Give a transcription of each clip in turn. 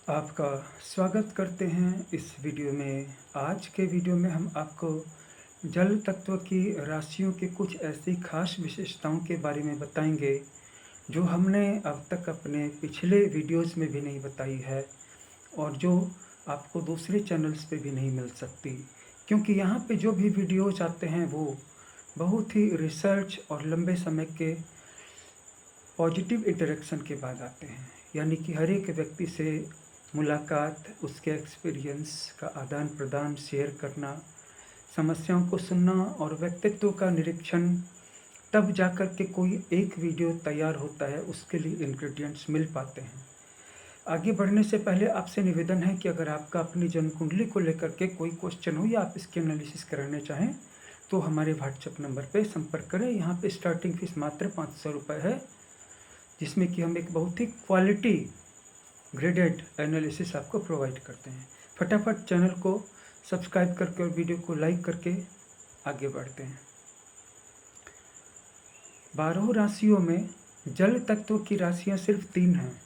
आपका स्वागत करते हैं इस वीडियो में। आज के वीडियो में हम आपको जल तत्व की राशियों की कुछ ऐसी खास विशेषताओं के बारे में बताएंगे, जो हमने अब तक अपने पिछले वीडियोज़ में भी नहीं बताई है और जो आपको दूसरे चैनल्स पे भी नहीं मिल सकती। क्योंकि यहाँ पे जो भी वीडियोज़ आते हैं वो बहुत ही रिसर्च और लंबे समय के पॉजिटिव इंटरेक्शन के बाद आते हैं। यानी कि हर एक व्यक्ति से मुलाकात, उसके एक्सपीरियंस का आदान-प्रदान, शेयर करना, समस्याओं को सुनना और व्यक्तित्व का निरीक्षण, तब जाकर के कोई एक वीडियो तैयार होता है, उसके लिए इंग्रीडिएंट्स मिल पाते हैं। आगे बढ़ने से पहले आपसे निवेदन है कि अगर आपका अपनी जन्म कुंडली को लेकर के कोई क्वेश्चन हो या आप इसकी एनालिसिस कराना चाहें, तो हमारे व्हाट्सएप नंबर पे संपर्क करें। यहाँ पे स्टार्टिंग फीस मात्र 500 रुपये है, जिसमें कि हम एक बहुत ही क्वालिटी ग्रेडेड एनालिसिस आपको प्रोवाइड करते हैं। फटाफट चैनल को सब्सक्राइब करके और वीडियो को लाइक करके आगे बढ़ते हैं। 12 राशियों में जल तत्व की राशियां सिर्फ 3 हैं,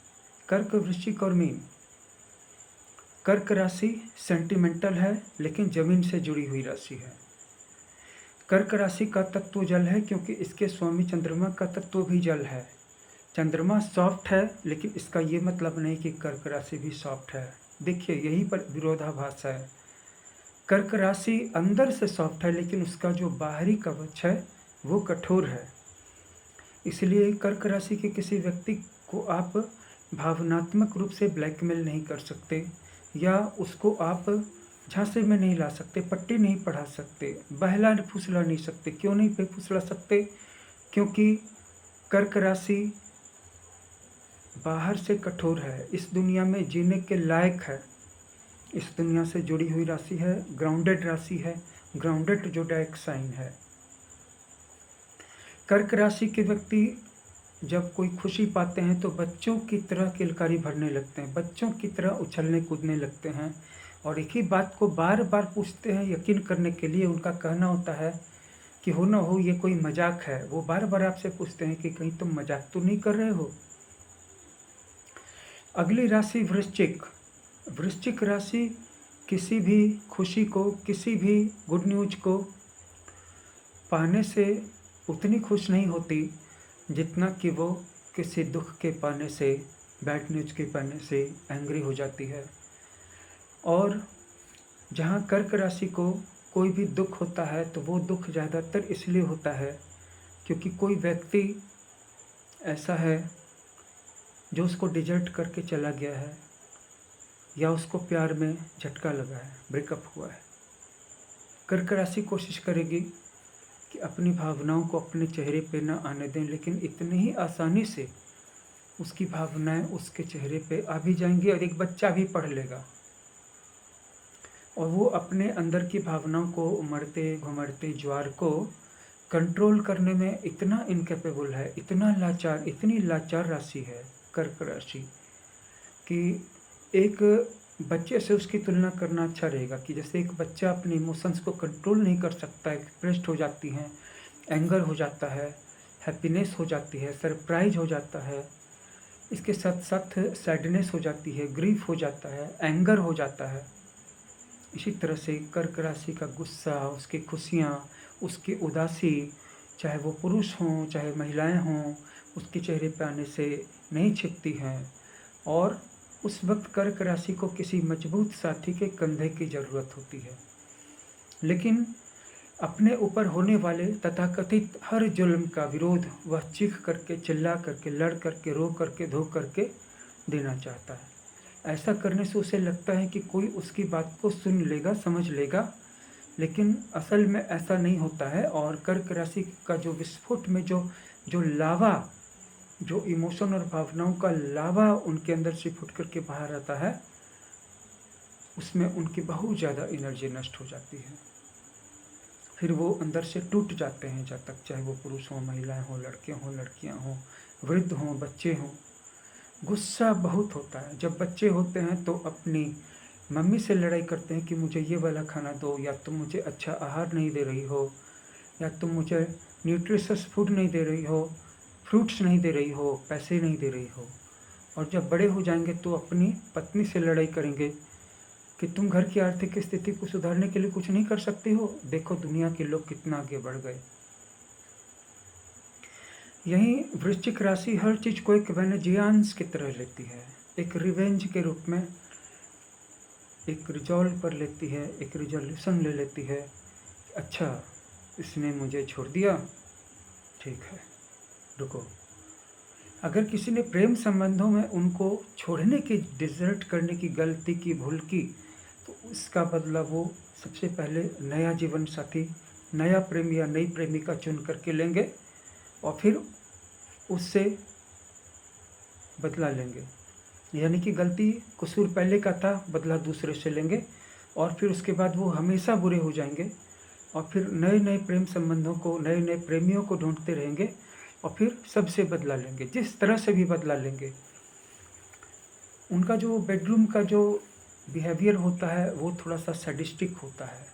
कर्क, वृश्चिक और मीन। कर्क राशि सेंटिमेंटल है, लेकिन जमीन से जुड़ी हुई राशि है। कर्क राशि का तत्व जल है, क्योंकि इसके स्वामी चंद्रमा का तत्व भी जल है। चंद्रमा सॉफ्ट है, लेकिन इसका ये मतलब नहीं कि कर्क राशि भी सॉफ्ट है। देखिए, यहीं पर विरोधाभास है। कर्क राशि अंदर से सॉफ्ट है, लेकिन उसका जो बाहरी कवच है वो कठोर है। इसलिए कर्क राशि के किसी व्यक्ति को आप भावनात्मक रूप से ब्लैकमेल नहीं कर सकते, या उसको आप झांसे में नहीं ला सकते, पट्टी नहीं पढ़ा सकते, बहला फुसला नहीं सकते। क्यों नहीं फुसला सकते? क्योंकि कर्क राशि बाहर से कठोर है, इस दुनिया में जीने के लायक है, इस दुनिया से जुड़ी हुई राशि है, ग्राउंडेड राशि है, ग्राउंडेड जोडाइक साइन है। कर्क राशि के व्यक्ति जब कोई खुशी पाते हैं तो बच्चों की तरह किलकारी भरने लगते हैं, बच्चों की तरह उछलने कूदने लगते हैं और एक ही बात को बार बार पूछते हैं। यकीन करने के लिए उनका कहना होता है कि हो ना हो ये कोई मजाक है। वो बार बार आपसे पूछते हैं कि कहीं तुम मजाक तो नहीं कर रहे हो। अगली राशि वृश्चिक। वृश्चिक राशि किसी भी खुशी को, किसी भी गुड न्यूज को पाने से उतनी खुश नहीं होती जितना कि वो किसी दुख के पाने से, बैड न्यूज के पाने से एंग्री हो जाती है। और जहाँ कर्क राशि को कोई भी दुख होता है तो वो दुख ज़्यादातर इसलिए होता है क्योंकि कोई व्यक्ति ऐसा है जो उसको डिजर्ट करके चला गया है, या उसको प्यार में झटका लगा है, ब्रेकअप हुआ है। कर्क राशि कोशिश करेगी कि अपनी भावनाओं को अपने चेहरे पे न आने दें, लेकिन इतनी ही आसानी से उसकी भावनाएं उसके चेहरे पे आ भी जाएंगी और एक बच्चा भी पढ़ लेगा, और वो अपने अंदर की भावनाओं को, उमड़ते घुमड़ते ज्वार को कंट्रोल करने में इतना इनकेपेबल है, इतना लाचार, इतनी लाचार राशि है कर्क राशि कि एक बच्चे से उसकी तुलना करना अच्छा रहेगा। कि जैसे एक बच्चा अपने इमोशंस को कंट्रोल नहीं कर सकता, एक्सप्रेस्ड हो जाती हैं, एंगर हो जाता है, हैप्पीनेस हो जाती है, सरप्राइज हो जाता है, इसके साथ साथ सैडनेस हो जाती है, ग्रीफ हो जाता है, एंगर हो जाता है। इसी तरह से कर्क राशि का गुस्सा, उसकी खुशियाँ, उसकी उदासी, चाहे वो पुरुष हों चाहे महिलाएं हों, उसके चेहरे पे आने से नहीं छिपती हैं। और उस वक्त कर्क राशि को किसी मजबूत साथी के कंधे की ज़रूरत होती है। लेकिन अपने ऊपर होने वाले तथाकथित हर जुल्म का विरोध वह चीख करके, चिल्ला करके, लड़ करके, रो करके, धो करके देना चाहता है। ऐसा करने से उसे लगता है कि कोई उसकी बात को सुन लेगा, समझ लेगा, लेकिन असल में ऐसा नहीं होता है। और कर्क राशि का जो विस्फोट में जो जो लावा, जो इमोशन और भावनाओं का लावा उनके अंदर से फूट करके बाहर आता है, उसमें उनकी बहुत ज़्यादा एनर्जी नष्ट हो जाती है। फिर वो अंदर से टूट जाते हैं जब तक, चाहे वो पुरुष हों, महिलाएं हों, लड़के हों, लड़कियां हों, वृद्ध हों, बच्चे हों। गुस्सा बहुत होता है। जब बच्चे होते हैं तो अपनी मम्मी से लड़ाई करते हैं कि मुझे ये वाला खाना दो, या तुम मुझे अच्छा आहार नहीं दे रही हो, या तुम मुझे न्यूट्रिशियस फूड नहीं दे रही हो, फ्रूट्स नहीं दे रही हो, पैसे नहीं दे रही हो। और जब बड़े हो जाएंगे तो अपनी पत्नी से लड़ाई करेंगे कि तुम घर की आर्थिक स्थिति को सुधारने के लिए कुछ नहीं कर सकते हो, देखो दुनिया के लोग कितना आगे बढ़ गए। यही वृश्चिक राशि हर चीज को एक वेनेजियंस की तरह लेती है, एक रिवेंज के रूप में, एक रिजॉल्व कर लेती है, एक रिजोल्यूशन ले लेती है। अच्छा, इसने मुझे छोड़ दिया, ठीक है, रुको। अगर किसी ने प्रेम संबंधों में उनको छोड़ने की, डिजर्ट करने की गलती की, भूल की, तो उसका बदला वो सबसे पहले नया जीवन साथी, नया प्रेमी या नई प्रेमिका चुन करके लेंगे और फिर उससे बदला लेंगे। यानी कि गलती, कसूर पहले का था, बदला दूसरे से लेंगे और फिर उसके बाद वो हमेशा बुरे हो जाएंगे और फिर नए नए प्रेम संबंधों को, नए नए प्रेमियों को ढूंढते रहेंगे और फिर सबसे बदला लेंगे, जिस तरह से भी बदला लेंगे। उनका जो बेडरूम का जो बिहेवियर होता है वो थोड़ा सा सैडिस्टिक होता है,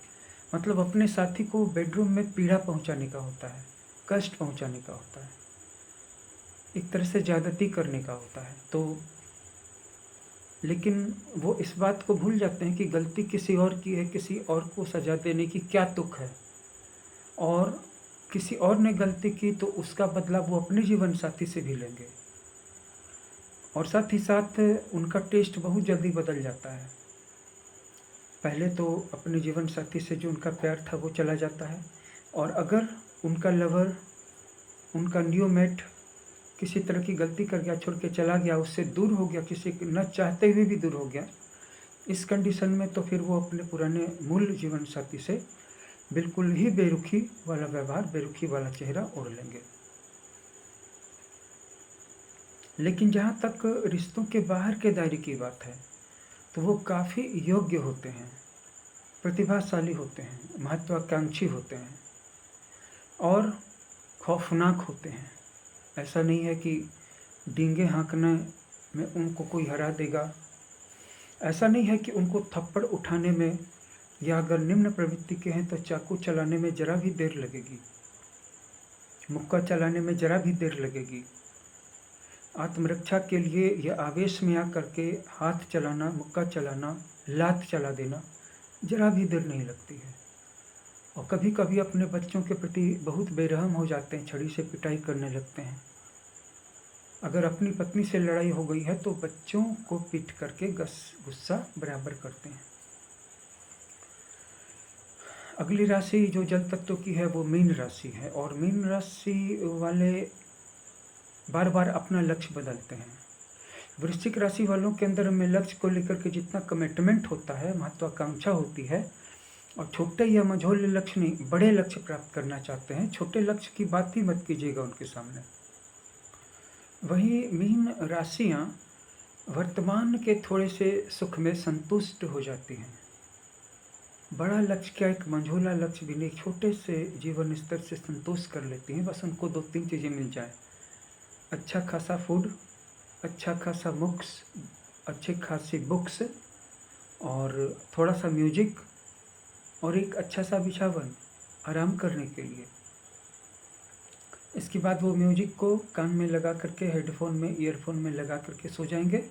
मतलब अपने साथी को बेडरूम में पीड़ा पहुंचाने का होता है, कष्ट पहुंचाने का होता है, एक तरह से ज़्यादती करने का होता है। तो लेकिन वो इस बात को भूल जाते हैं कि गलती किसी और की है, किसी और को सजा देने की क्या तुक है, और किसी और ने गलती की तो उसका बदला वो अपने जीवन साथी से भी लेंगे। और साथ ही साथ उनका टेस्ट बहुत जल्दी बदल जाता है। पहले तो अपने जीवन साथी से जो उनका प्यार था वो चला जाता है, और अगर उनका लवर, उनका न्यू मेट किसी तरह की गलती कर गया, छोड़ के चला गया, उससे दूर हो गया, किसी न चाहते हुए भी दूर हो गया, इस कंडीशन में तो फिर वो अपने पुराने मूल जीवन साथी से बिल्कुल ही बेरुखी वाला व्यवहार, बेरुखी वाला चेहरा ओढ़ लेंगे। लेकिन जहाँ तक रिश्तों के बाहर के दायरे की बात है तो वो काफ़ी योग्य होते हैं, प्रतिभाशाली होते हैं, महत्वाकांक्षी होते हैं और खौफनाक होते हैं। ऐसा नहीं है कि डींगे हाँकने में उनको कोई हरा देगा, ऐसा नहीं है कि उनको थप्पड़ उठाने में, या अगर निम्न प्रवृत्ति के हैं तो चाकू चलाने में जरा भी देर लगेगी, मुक्का चलाने में जरा भी देर लगेगी। आत्मरक्षा के लिए या आवेश में आकर के हाथ चलाना, मुक्का चलाना, लात चला देना जरा भी देर नहीं लगती है। और कभी कभी अपने बच्चों के प्रति बहुत बेरहम हो जाते हैं, छड़ी से पिटाई करने लगते हैं। अगर अपनी पत्नी से लड़ाई हो गई है तो बच्चों को पीट करके गुस्सा बराबर करते हैं। अगली राशि जो जल तत्व की है वो मीन राशि है, और मीन राशि वाले बार बार अपना लक्ष्य बदलते हैं। वृश्चिक राशि वालों के अंदर में लक्ष्य को लेकर के जितना कमिटमेंट होता है, महत्वाकांक्षा होती है, और छोटे या मझोले लक्ष्य नहीं, बड़े लक्ष्य प्राप्त करना चाहते हैं। छोटे लक्ष्य की बात ही मत कीजिएगा उनके सामने। वहीं मीन राशियां वर्तमान के थोड़े से सुख में संतुष्ट हो जाती हैं। बड़ा लक्ष्य क्या, एक मंझोला लक्ष्य भी नहीं, छोटे से जीवन स्तर से संतोष कर लेती हैं। बस उनको 2-3 चीज़ें मिल जाए, अच्छा खासा फूड, अच्छा खासा अच्छी खासी बुक्स, और थोड़ा सा म्यूजिक, और एक अच्छा सा बिछावन आराम करने के लिए। इसके बाद वो म्यूजिक को कान में लगा करके, हेडफोन में, ईयरफोन में लगा करके सो जाएंगे,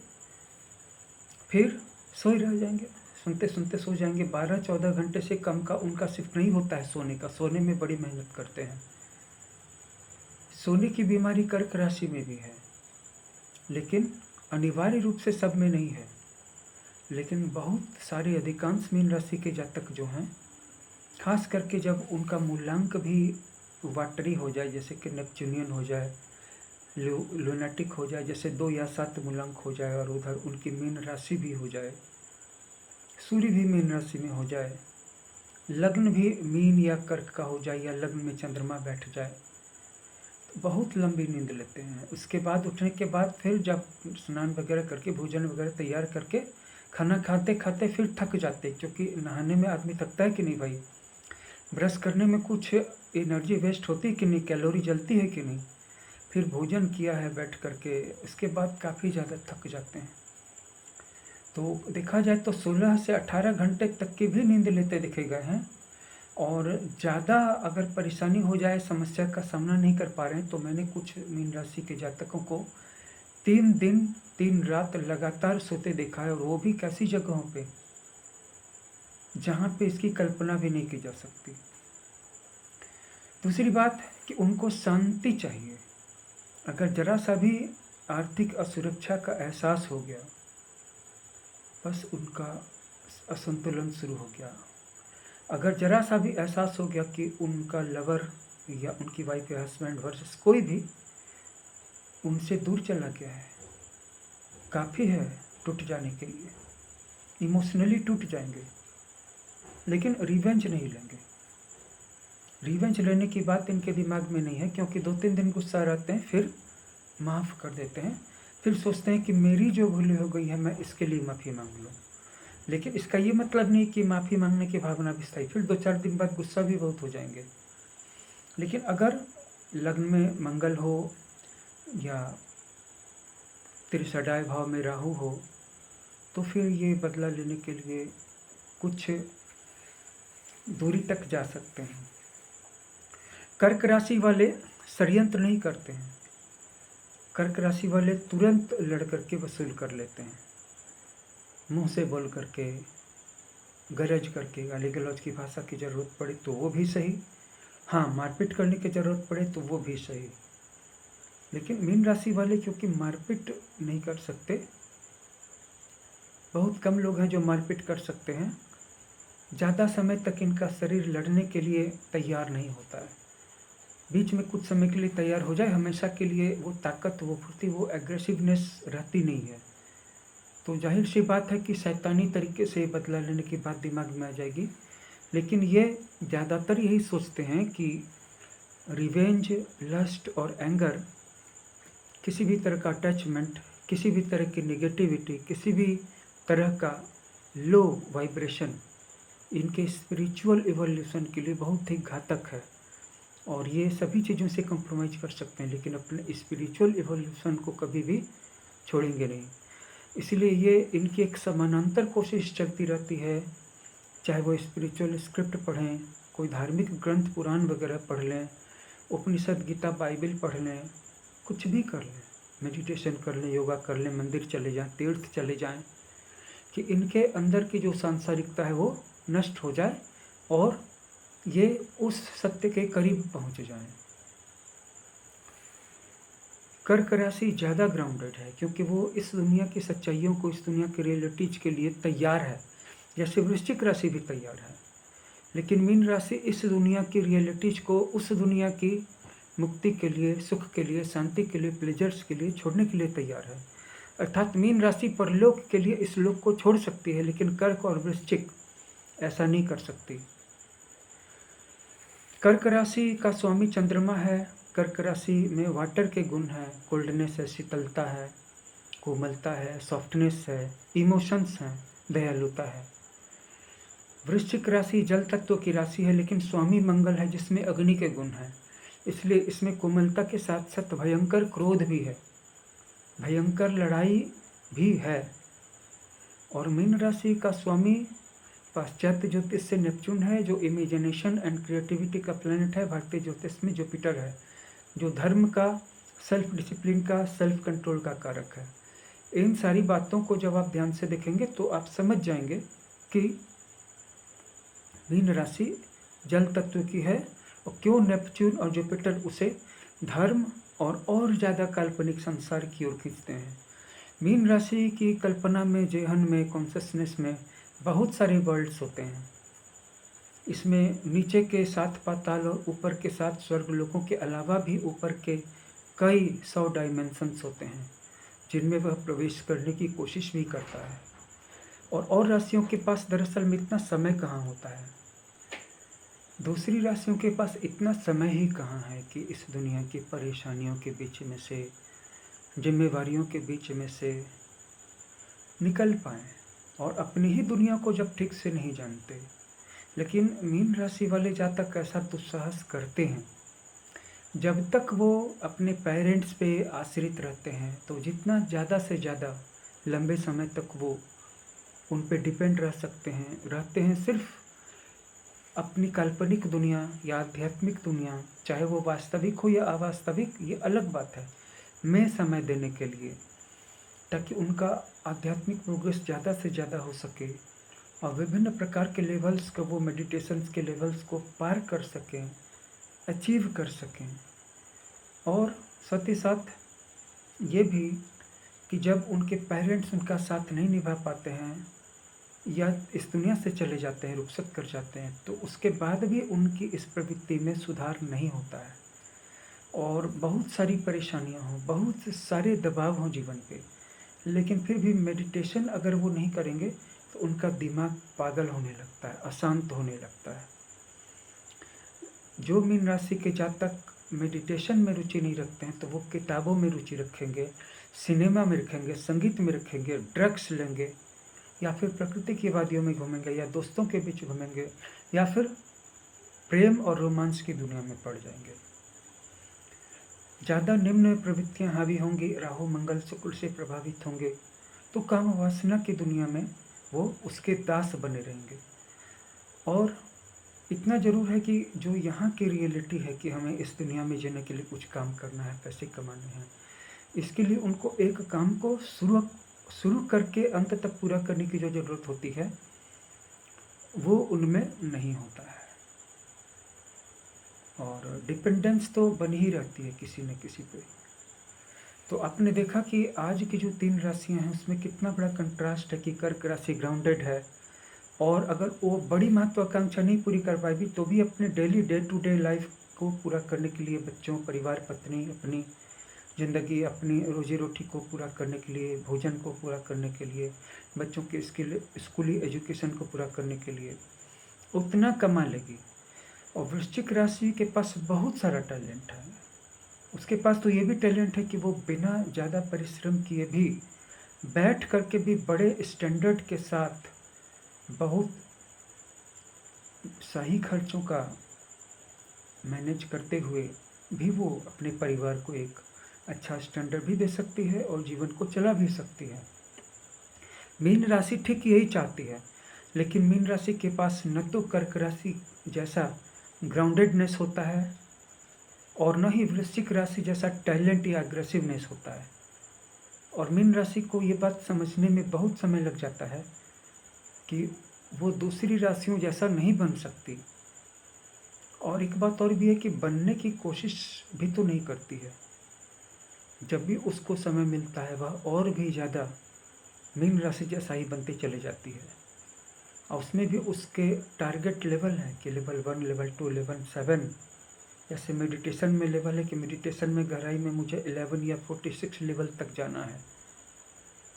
फिर सोए रह जाएंगे, सुनते सुनते सो जाएंगे। 12-14 घंटे से कम का उनका शिफ्ट नहीं होता है सोने का, सोने में बड़ी मेहनत करते हैं। सोने की बीमारी कर्क राशि में भी है, लेकिन अनिवार्य रूप से सब में नहीं है। लेकिन बहुत सारे, अधिकांश मीन राशि के जातक जो हैं, खास करके जब उनका मूलांक भी वाटरी हो जाए, जैसे कि नेपच्यूनियन हो जाए, लूनाटिक हो जाए, जैसे 2 या 7 मूलांक हो जाए, और उधर उनकी मीन राशि भी हो जाए, सूर्य भी मीन राशि में हो जाए, लग्न भी मीन या कर्क का हो जाए, या लग्न में चंद्रमा बैठ जाए, तो बहुत लंबी नींद लेते हैं। उसके बाद उठने के बाद फिर जब स्नान वगैरह करके, भोजन वगैरह तैयार करके, खाना खाते खाते फिर थक जाते, क्योंकि नहाने में आदमी थकता है कि नहीं भाई, ब्रश करने में कुछ एनर्जी वेस्ट होती है कि नहीं, कैलोरी जलती है कि नहीं, फिर भोजन किया है बैठ करके, इसके बाद काफ़ी ज़्यादा थक जाते हैं। तो देखा जाए तो 16 से 18 घंटे तक की भी नींद लेते देखे गए हैं। और ज़्यादा अगर परेशानी हो जाए, समस्या का सामना नहीं कर पा रहे हैं, तो मैंने कुछ मीन राशि के जातकों को 3 दिन 3 रात लगातार सोते देखा है, और वो भी कैसी जगहों पे जहाँ पे इसकी कल्पना भी नहीं की जा सकती। दूसरी बात कि उनको शांति चाहिए। अगर जरा सा भी आर्थिक असुरक्षा का एहसास हो गया, बस उनका असंतुलन शुरू हो गया। अगर जरा सा भी एहसास हो गया कि उनका लवर या उनकी वाइफ या हस्बैंड वर्सेस कोई भी उनसे दूर चला गया है, काफ़ी है टूट जाने के लिए। इमोशनली टूट जाएंगे, लेकिन रिवेंज नहीं लेंगे। रिवेंज लेने की बात इनके दिमाग में नहीं है, क्योंकि 2-3 दिन गुस्सा रहते हैं, फिर माफ़ कर देते हैं, फिर सोचते हैं कि मेरी जो भूल हो गई है मैं इसके लिए माफ़ी मांग लूँ। लेकिन इसका ये मतलब नहीं कि माफ़ी मांगने की भावना भी स्थायी, फिर 2-4 दिन बाद गुस्सा भी बहुत हो जाएंगे। लेकिन अगर लग्न में मंगल हो या त्रिसडाय भाव में राहु हो, तो फिर ये बदला लेने के लिए कुछ दूरी तक जा सकते हैं। कर्क राशि वाले षड्यंत्र नहीं करते हैं। कर्क राशि वाले तुरंत लड़ करके वसूल कर लेते हैं, मुंह से बोल करके, गरज करके, गाली गलौज की भाषा की ज़रूरत पड़े तो वो भी सही, हाँ मारपीट करने की ज़रूरत पड़े तो वो भी सही। लेकिन मीन राशि वाले क्योंकि मारपीट नहीं कर सकते, बहुत कम लोग हैं जो मारपीट कर सकते हैं, ज़्यादा समय तक इनका शरीर लड़ने के लिए तैयार नहीं होता है। बीच में कुछ समय के लिए तैयार हो जाए, हमेशा के लिए वो ताकत, वो फुर्ती, वो एग्रेसिवनेस रहती नहीं है। तो जाहिर सी बात है कि शैतानी तरीके से बदला लेने की बात दिमाग में आ जाएगी। लेकिन ये ज़्यादातर यही सोचते हैं कि रिवेंज, लस्ट और एंगर, किसी भी तरह का अटैचमेंट, किसी भी तरह की नेगेटिविटी, किसी भी तरह का लो वाइब्रेशन इनके स्पिरिचुअल इवोल्यूशन के लिए बहुत ही घातक है, और ये सभी चीज़ों से कंप्रोमाइज़ कर सकते हैं, लेकिन अपने स्पिरिचुअल इवोल्यूशन को कभी भी छोड़ेंगे नहीं। इसलिए ये इनकी एक समानांतर कोशिश चलती रहती है, चाहे वो स्पिरिचुअल स्क्रिप्ट पढ़ें, कोई धार्मिक ग्रंथ पुराण वगैरह पढ़ लें, उपनिषद, गीता, बाइबल पढ़ लें, कुछ भी कर लें, मेडिटेशन कर लें, योगा कर लें, मंदिर चले जाएं, तीर्थ चले जाएं, कि इनके अंदर की जो सांसारिकता है वो नष्ट हो जाए और ये उस सत्य के करीब पहुंच जाएं। कर्क राशि ज़्यादा ग्राउंडेड है, क्योंकि वो इस दुनिया की सच्चाइयों को, इस दुनिया के रियलिटीज के लिए तैयार है, जैसे वृश्चिक राशि भी तैयार है। लेकिन मीन राशि इस दुनिया की रियलिटीज को उस दुनिया की मुक्ति के लिए, सुख के लिए, शांति के लिए, प्लेजर्स के लिए छोड़ने के लिए तैयार है। अर्थात मीन राशि परलोक के लिए इस लोक को छोड़ सकती है, लेकिन कर्क और वृश्चिक ऐसा नहीं कर सकती। कर्क राशि का स्वामी चंद्रमा है। कर्क राशि में वाटर के गुण है, कोल्डनेस है, शीतलता है, कोमलता है, सॉफ्टनेस है, इमोशंस हैं, दयालुता है। वृश्चिक राशि जल तत्व की राशि है, लेकिन स्वामी मंगल है जिसमें अग्नि के गुण हैं, इसलिए इसमें कोमलता के साथ साथ भयंकर क्रोध भी है, भयंकर लड़ाई भी है। और मीन राशि का स्वामी पाश्चात्य ज्योतिष से नेपच्यून है, जो इमेजिनेशन एंड क्रिएटिविटी का प्लैनेट है। भारतीय ज्योतिष में जुपिटर है, जो धर्म का, सेल्फ डिसिप्लिन का, सेल्फ कंट्रोल का कारक है। इन सारी बातों को जब आप ध्यान से देखेंगे तो आप समझ जाएंगे कि मीन राशि जल तत्व की है, और क्यों नेपच्यून और जुपिटर उसे धर्म और ज़्यादा काल्पनिक संसार की ओर खींचते हैं। मीन राशि की कल्पना में, जेहन में, कॉन्शसनेस में बहुत सारे वर्ल्ड्स होते हैं। इसमें नीचे के 7 पाताल और ऊपर के 7 स्वर्ग लोकों के अलावा भी ऊपर के कई 100 डायमेंशंस होते हैं, जिनमें वह प्रवेश करने की कोशिश भी करता है। और राशियों के पास दरअसल में इतना समय कहाँ होता है, दूसरी राशियों के पास इतना समय ही कहाँ है कि इस दुनिया की परेशानियों के बीच में से, जिम्मेवारियों के बीच में से निकल पाएँ, और अपनी ही दुनिया को जब ठीक से नहीं जानते। लेकिन मीन राशि वाले जब तक ऐसा दुस्साहस करते हैं, जब तक वो अपने पेरेंट्स पे आश्रित रहते हैं, तो जितना ज़्यादा से ज़्यादा लंबे समय तक वो उन पे डिपेंड रह सकते हैं, रहते हैं सिर्फ अपनी काल्पनिक दुनिया या आध्यात्मिक दुनिया, चाहे वो वास्तविक हो या अवास्तविक, ये अलग बात है, में समय देने के लिए। ताकि उनका आध्यात्मिक प्रोग्रेस ज़्यादा से ज़्यादा हो सके और विभिन्न प्रकार के लेवल्स को, वो मेडिटेशंस के लेवल्स को पार कर सकें, अचीव कर सकें। और साथ ही साथ ये भी कि जब उनके पेरेंट्स उनका साथ नहीं निभा पाते हैं या इस दुनिया से चले जाते हैं, रुखसत कर जाते हैं, तो उसके बाद भी उनकी इस प्रवृत्ति में सुधार नहीं होता है और बहुत सारी परेशानियां हों, बहुत सारे दबाव हों जीवन पे, लेकिन फिर भी मेडिटेशन अगर वो नहीं करेंगे तो उनका दिमाग पागल होने लगता है, अशांत होने लगता है। जो मीन राशि के जातक मेडिटेशन में रुचि नहीं रखते हैं तो वो किताबों में रुचि रखेंगे, सिनेमा में रखेंगे, संगीत में रखेंगे, ड्रग्स लेंगे या फिर प्रकृति की वादियों में घूमेंगे या दोस्तों के बीच घूमेंगे या फिर प्रेम और रोमांस की दुनिया में पड़ जाएंगे। ज़्यादा निम्न प्रवृत्तियां हावी होंगी, राहु मंगल शुक्र से प्रभावित होंगे तो काम वासना की दुनिया में वो उसके दास बने रहेंगे। और इतना ज़रूर है कि जो यहाँ की रियलिटी है कि हमें इस दुनिया में जीने के लिए कुछ काम करना है, पैसे कमाने हैं, इसके लिए उनको एक काम को शुरू करके अंत तक पूरा करने की जो ज़रूरत होती है वो उनमें नहीं होता है और डिपेंडेंस तो बनी ही रहती है किसी न किसी पे। तो आपने देखा कि आज की जो 3 राशियां हैं उसमें कितना बड़ा कंट्रास्ट है कि कर्क राशि ग्राउंडेड है और अगर वो बड़ी महत्वाकांक्षा नहीं पूरी कर पाएगी तो भी अपने daily day to day life को पूरा करने के लिए बच्चों, परिवार, पत्नी, अपनी ज़िंदगी, अपनी रोजी रोटी को पूरा करने के लिए, भोजन को पूरा करने के लिए, बच्चों के स्कूली एजुकेशन को पूरा करने के लिए उतना कमा लेगी। और वृश्चिक राशि के पास बहुत सारा टैलेंट है। उसके पास तो ये भी टैलेंट है कि वो बिना ज़्यादा परिश्रम किए भी बैठ करके भी बड़े स्टैंडर्ड के साथ बहुत सही खर्चों का मैनेज करते हुए भी वो अपने परिवार को एक अच्छा स्टैंडर्ड भी दे सकती है और जीवन को चला भी सकती है। मीन राशि ठीक यही चाहती है, लेकिन मीन राशि के पास न तो कर्क राशि जैसा ग्राउंडेडनेस होता है और न ही वृश्चिक राशि जैसा टैलेंट या अग्रेसिवनेस होता है। और मीन राशि को ये बात समझने में बहुत समय लग जाता है कि वो दूसरी राशियों जैसा नहीं बन सकती। और एक बात और भी है कि बनने की कोशिश भी तो नहीं करती है। जब भी उसको समय मिलता है वह और भी ज़्यादा मीन राशि जैसा ही बनती चली जाती है। और उसमें भी उसके टारगेट लेवल है कि लेवल 1, लेवल 2, लेवल 7। जैसे मेडिटेशन में लेवल है कि मेडिटेशन में गहराई में मुझे 11 या 46 लेवल तक जाना है।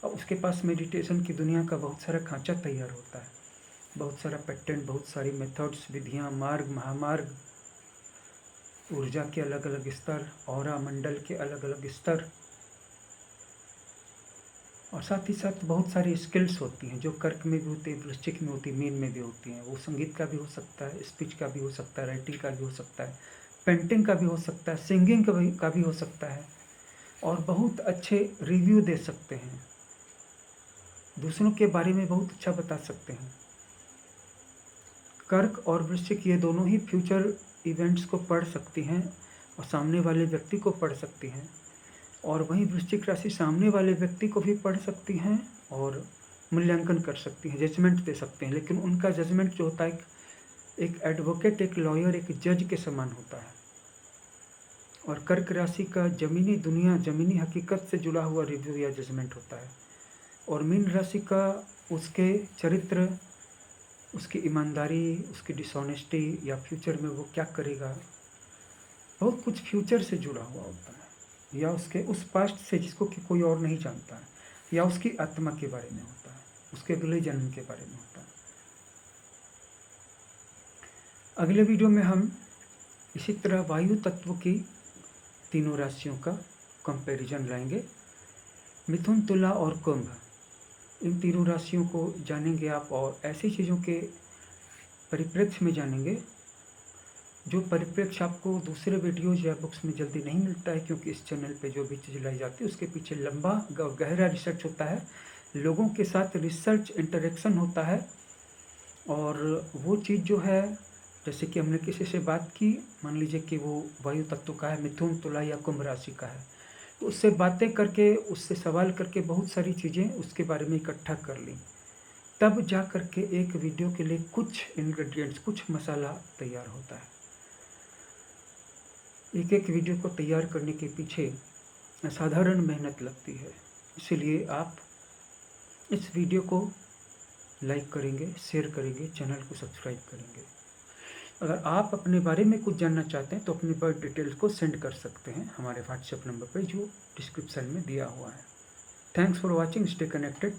और उसके पास मेडिटेशन की दुनिया का बहुत सारा खांचा तैयार होता है, बहुत सारा पैटर्न, बहुत सारी मेथड्स, विधियाँ, मार्ग, महामार्ग, ऊर्जा के अलग अलग स्तर, ऑरा मंडल के अलग अलग स्तर और साथ ही साथ बहुत सारी स्किल्स होती हैं जो कर्क में भी होती है, वृश्चिक में होती है, मीन में भी होती हैं। वो संगीत का भी हो सकता है, स्पीच का भी हो सकता है, राइटिंग का भी हो सकता है, पेंटिंग का भी हो सकता है, सिंगिंग का भी हो सकता है और बहुत अच्छे रिव्यू दे सकते हैं, दूसरों के बारे में बहुत अच्छा बता सकते हैं। कर्क और वृश्चिक ये दोनों ही फ्यूचर इवेंट्स को पढ़ सकती हैं और सामने वाले व्यक्ति को पढ़ सकती हैं। और वहीं वृश्चिक राशि सामने वाले व्यक्ति को भी पढ़ सकती हैं और मूल्यांकन कर सकती हैं, जजमेंट दे सकते हैं। लेकिन उनका जजमेंट जो होता है एक एडवोकेट, एक लॉयर, एक जज के समान होता है। और कर्क राशि का ज़मीनी दुनिया, ज़मीनी हकीकत से जुड़ा हुआ रिव्यू या जजमेंट होता है। और मीन राशि का उसके चरित्र, उसकी ईमानदारी, उसकी डिसऑनेस्टी या फ्यूचर में वो क्या करेगा, बहुत कुछ फ्यूचर से जुड़ा हुआ होता है या उसके उस पास्ट से जिसको कि कोई और नहीं जानता है, या उसकी आत्मा के बारे में होता है, उसके अगले जन्म के बारे में होता है। अगले वीडियो में हम इसी तरह वायु तत्व की तीनों राशियों का कंपैरिजन लाएंगे। मिथुन, तुला और कुंभ, इन तीनों राशियों को जानेंगे आप और ऐसी चीज़ों के परिप्रेक्ष्य में जानेंगे जो परिप्रेक्ष्य आपको दूसरे वीडियोज या बुक्स में जल्दी नहीं मिलता है, क्योंकि इस चैनल पे जो भी चीज़ लाई जाती है उसके पीछे लंबा गहरा रिसर्च होता है, लोगों के साथ रिसर्च इंटरेक्शन होता है। और वो चीज़ जो है, जैसे कि हमने किसी से बात की, मान लीजिए कि वो वायु तत्व का है, मिथुन, तुला या कुंभ राशि का है, तो उससे बातें करके, उससे सवाल करके बहुत सारी चीज़ें उसके बारे में इकट्ठा कर लीं। तब जा कर के एक वीडियो के लिए कुछ इंग्रीडिएंट्स, कुछ मसाला तैयार होता है। एक-एक वीडियो को तैयार करने के पीछे असाधारण मेहनत लगती है। इसीलिए आप इस वीडियो को लाइक करेंगे, शेयर करेंगे, चैनल को सब्सक्राइब करेंगे। अगर आप अपने बारे में कुछ जानना चाहते हैं तो अपनी बर्थ डिटेल्स को सेंड कर सकते हैं हमारे व्हाट्सएप नंबर पे जो डिस्क्रिप्शन में दिया हुआ है। Thanks for watching, stay connected.